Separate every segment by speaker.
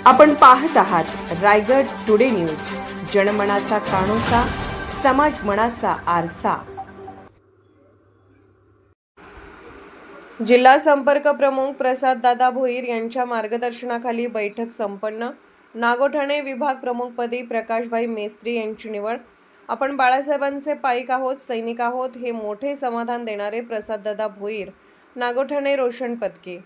Speaker 1: आपण पाहत आहात रायगड टुडे न्यूज, जनमनाचा कानोसा, समाज मनाचा आरसा। जिल्हा संपर्क प्रमुख प्रसाद दादा भोईर यांच्या मार्गदर्शनाखाली बैठक संपन्न। नागोठणे विभाग प्रमुखपदी प्रकाशभाई मेस्त्री यांची निवड। आपण बाळासाहेबांचे पाईक आहोत, सैनिक आहोत हे मोठे समाधान देणारे प्रसाद दादा भोईर, नागोठणे रोशन पदकी।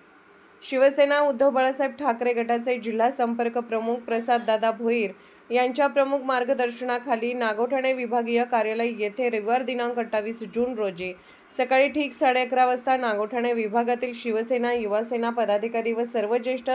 Speaker 1: शिवसेना उद्धव बाळासाहेब ठाकरे गटाचे जिल्हा संपर्क प्रमुख प्रसाद दादा भोईर यांच्या प्रमुख मार्गदर्शनाखाली नागोठणे विभागीय कार्यालय येथे रविवार दिनांक 28 जून रोजी सकाळी ठीक 11:30 वाजता नागोठणे विभागातील शिवसेना, युवासेना पदाधिकारी व सर्व ज्येष्ठ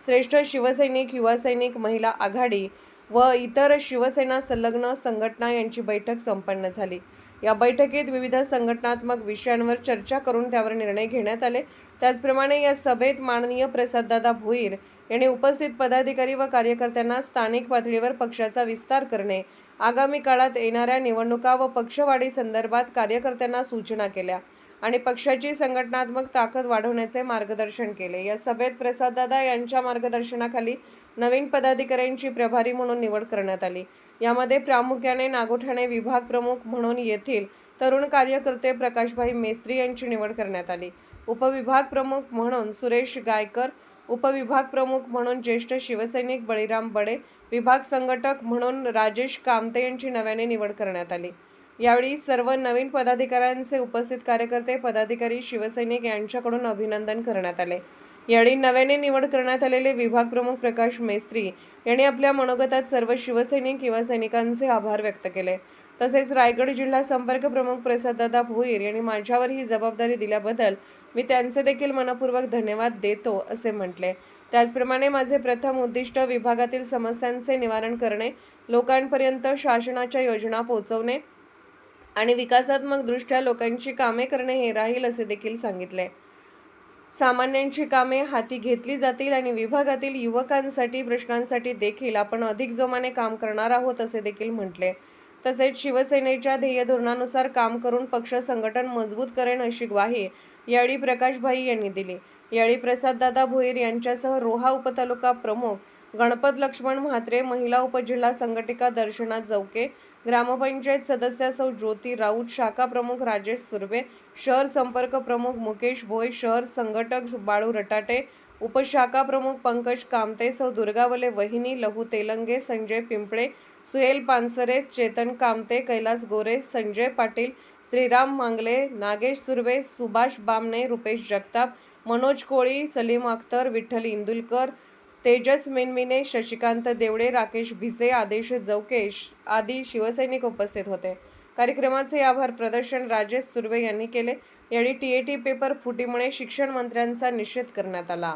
Speaker 1: श्रेष्ठ शिवसैनिक, युवासैनिक, महिला आघाडी व इतर शिवसेना संलग्न संघटना यांची बैठक संपन्न झाली। या बैठकीत विविध संघटनात्मक विषयांवर चर्चा करून त्यावर निर्णय घेण्यात आले। त्याचप्रमाणे या सभेत माननीय प्रसाददादा भोईर यांनी उपस्थित पदाधिकारी व कार्यकर्त्यांना स्थानिक पातळीवर पक्षाचा विस्तार करणे, आगामी काळात येणाऱ्या निवडणुका व पक्षवाढी संदर्भात कार्यकर्त्यांना सूचना केल्या आणि पक्षाची संघटनात्मक ताकद वाढवण्याचे मार्गदर्शन केले। या सभेत प्रसाददादा यांच्या मार्गदर्शनाखाली नवीन पदाधिकाऱ्यांची प्रभारी म्हणून निवड करण्यात आली। यामध्ये प्रामुख्याने नागोठणे विभाग प्रमुख म्हणून येथील तरुण कार्यकर्ते प्रकाशभाई मेस्त्री यांची निवड करण्यात आली। उपविभाग प्रमुख म्हणून सुरेश गायकर, उपविभाग प्रमुख म्हणून ज्येष्ठ शिवसैनिक बळीराम बडे, विभाग संघटक म्हणून राजेश कामते यांची नव्याने निवड करण्यात आली। यावेळी सर्व नवीन पदाधिकाऱ्यांचे उपस्थित कार्यकर्ते, पदाधिकारी, शिवसैनिक यांच्याकडून अभिनंदन करण्यात आले। यावेळी नव्याने निवड करण्यात आलेले विभाग प्रमुख प्रकाश मेस्त्री यांनी आपल्या मनोगतात सर्व शिवसैनिक, युवासैनिकांचे आभार व्यक्त केले। तसेच रायगड जिल्हा संपर्क प्रमुख प्रसाददादा भोईर यांनी माझ्यावर ही जबाबदारी दिल्याबद्दल मी त्यांचे देखील मनपूर्वक धन्यवाद देतो असे म्हटले। त्याचप्रमाणे माझे प्रथम उद्दिष्ट विभागातील समस्यांचे निवारण करणे, लोकांपर्यंत शासनाच्या योजना पोहोचवणे आणि विकासात्मक दृष्ट्या लोकांची कामे करणे हे राहील असे देखील सांगितले। सामान्यांची कामे हाती घेतली जातील आणि विभागातील युवकांसाठी प्रश्नांसाठी देखील आपण अधिक जोमाने काम करणार आहोत असे देखील म्हटले। तसेच शिवसेनेच्या ध्येय धोरणानुसार काम करून पक्ष संघटन मजबूत करेन अशी ग्वाही यावेळी प्रकाशभाई यांनी दिली। यावेळी प्रसाददादा भोईर यांच्यासह रोहा उपतालुका प्रमुख गणपत लक्ष्मण म्हात्रे, महिला उपजिल्हा संघटिका दर्शना जवके, ग्रामपंचायत सदस्य सौ ज्योती राऊत, शाखा प्रमुख राजेश सुर्वे, शहर संपर्क प्रमुख मुकेश भोई, शहर संघटक बाळू रटाटे, उपशाखा प्रमुख पंकज कामते, सौ दुर्गावले वहिनी, लहू तेलंगे, संजय पिंपळे, सुहेल पानसरे, चेतन कामते, कैलास गोरे, संजय पाटील, श्रीराम मांगले, नागेश सुर्वे, सुभाष बामणे, रुपेश जगताप, मनोज कोळी, सलीम अख्तर, विठ्ठल इंदुलकर, तेजस मिनमिने, शशिकांत देवडे, राकेश भिसे, आदेश जवकेश आदी शिवसैनिक उपस्थित होते। कार्यक्रमाचे आभार प्रदर्शन राजेश सुर्वे यांनी केले। यावेळी टीएटी पेपर फुटीमुळे शिक्षण मंत्र्यांचा निषेध करण्यात आला।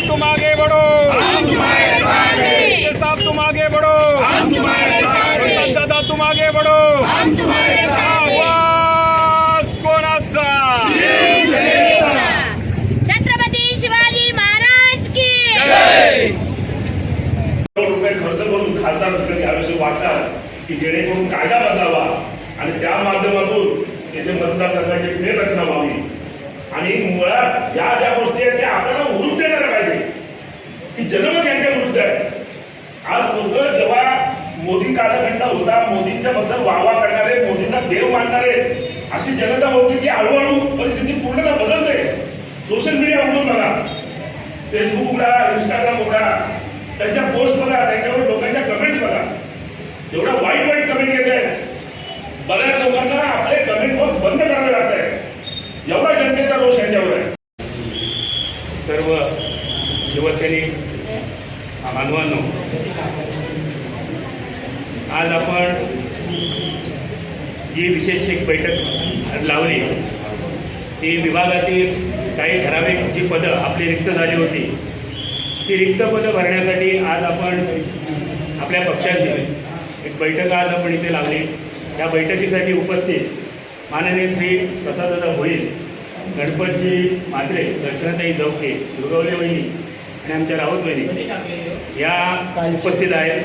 Speaker 2: तुम आगे बढ़ो, हम तुम्हारे साथ हैं। साहब तुम आगे बढ़ो, हम तुम्हारे साथ हैं। दादा तुम आगे बढ़ो, हम तुम्हारे साथ हैं। आवाज कोणाचा?
Speaker 3: छत्रपती शिवाजी महाराज की
Speaker 2: जय। रुपये खर्च करून खासदार कधी याविषयी वाटतात की जेणेकरून कायदा बदलावा आणि त्या माध्यमातून येथे मतदारसंघाची फेररचना व्हावी आणि मुळात या ज्या गोष्टी आहेत त्या आपल्याला उरूप देणाऱ्या पाहिजे की जनमत यांच्या विरुद्ध आहे। आज लोक जेव्हा मोदी कालखंड होता, मोदींच्या बद्दल वाहवा करणारे, मोदींना देव मानणारे अशी जनता होती की हळूहळू परिस्थिती पूर्णतः बदलते। सोशल मीडिया उघडून बघा, फेसबुक उघडा, इंस्टाग्राम उघडा, त्यांच्या पोस्ट बघा, त्यांच्यावर लोकांच्या कमेंट्स बघा, एवढा वाईट वाईट कमेंट येत आहे। बऱ्याच लोकांना आपले कमेंट बॉक्स बंद करावे लागत आहे, एवढा जनतेचा रोष यांच्यावर आहे।
Speaker 4: सर्व शिवसैनिक बांधवांनो, आज आपण जी विशेष एक बैठक लावली ती विभागातील काही ठराविक जी पदं आपली रिक्त झाली होती ती रिक्त पदं भरण्यासाठी आज आपण आपल्या पक्षाची एक बैठक आज आपण इथे लावली। या बैठकीसाठी उपस्थित माननीय श्री प्रसाददादा भोईर, गणपतजी म्हात्रे, दर्शनाताई जवके, दुर्गावले वहिनी आणि आमच्या राऊत वहिनी या उपस्थित आहेत।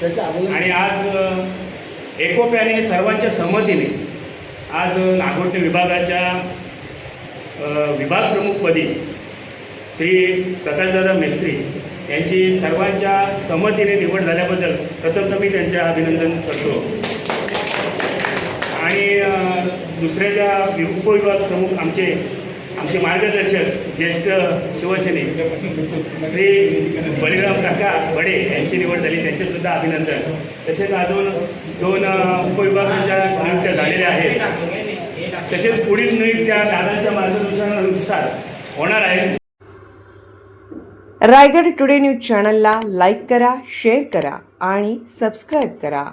Speaker 4: आणि आज एकोप्याने सर्वांच्या संमतीने आज नागोठणे विभागाच्या विभाग प्रमुखपदी श्री प्रकाशदादा मेस्त्री यांची सर्वांच्या संमतीने निवड झाल्याबद्दल प्रथमतः मी त्यांचे अभिनंदन करतो. आणि दुसऱ्या ज्या उपविभाग प्रमुख आमचे मार्गदर्शक ज्येष्ठ शिवसैनिक श्री बळीराम काका बडे यांची निवड झाली, त्यांचेसुद्धा अभिनंदन. तसेच अजून 2 उपविभागांच्या नियुक्त्या झालेल्या आहेत. तसेच पुढील नियुक्त्या दादांच्या मार्गदर्शनानुसार होणार आहेत.
Speaker 1: रायगड टुडे न्यूज चॅनलला लाईक करा, शेअर करा आणि सबस्क्राईब करा.